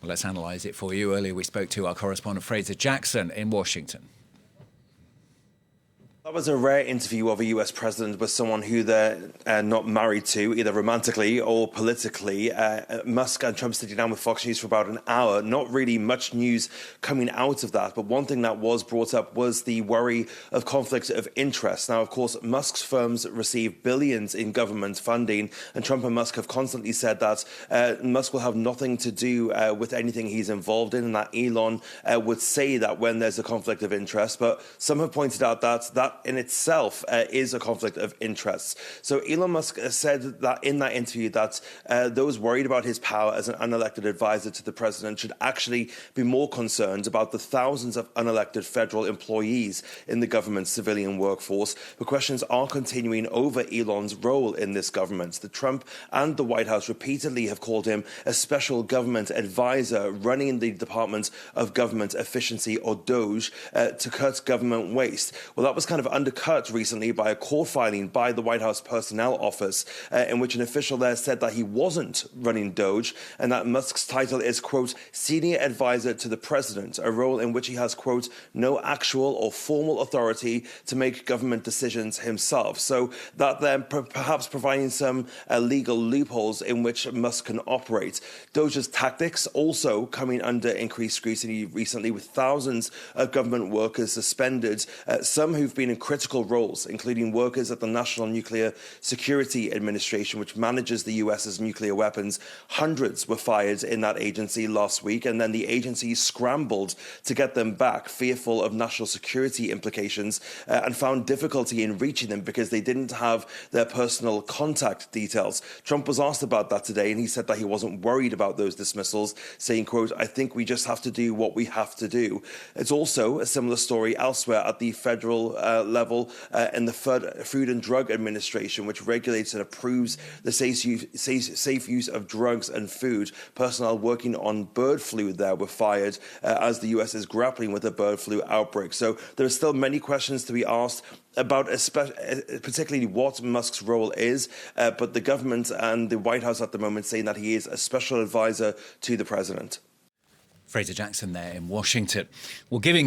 Well, let's analyse it for you. Earlier we spoke to our correspondent Fraser Jackson in Washington. That was a rare interview of a US president with someone who they're not married to, either romantically or politically. Musk and Trump sitting down with Fox News for about an hour. Not really much news coming out of that. But one thing that was brought up was the worry of conflict of interest. Now, of course, Musk's firms receive billions in government funding, and Trump and Musk have constantly said that Musk will have nothing to do with anything he's involved in, and that Elon would say that when there's a conflict of interest. But some have pointed out that in itself is a conflict of interests. So Elon Musk said that in that interview that those worried about his power as an unelected advisor to the president should actually be more concerned about the thousands of unelected federal employees in the government's civilian workforce. The questions are continuing over Elon's role in this government. The Trump and the White House repeatedly have called him a special government advisor running the Department of Government Efficiency, or DOGE, to cut government waste. Well, that was kind of undercut recently by a court filing by the White House Personnel Office in which an official there said that he wasn't running DOGE and that Musk's title is, quote, senior advisor to the president, a role in which he has, quote, no actual or formal authority to make government decisions himself. So that then perhaps providing some legal loopholes in which Musk can operate. DOGE's tactics also coming under increased scrutiny recently, with thousands of government workers suspended, some who've been in critical roles, including workers at the National Nuclear Security Administration, which manages the US's nuclear weapons. Hundreds were fired in that agency last week, and then the agency scrambled to get them back, fearful of national security implications, and found difficulty in reaching them because they didn't have their personal contact details. Trump was asked about that today, and he said that he wasn't worried about those dismissals, saying, quote, I think we just have to do what we have to do. It's also a similar story elsewhere at the federal level in the Food and Drug Administration, which regulates and approves the safe use of drugs and food. Personnel working on bird flu there were fired as the US is grappling with a bird flu outbreak. So there are still many questions to be asked about particularly what Musk's role is, but the government and the White House at the moment saying that he is a special advisor to the president. Fraser Jackson there in Washington. Well, giving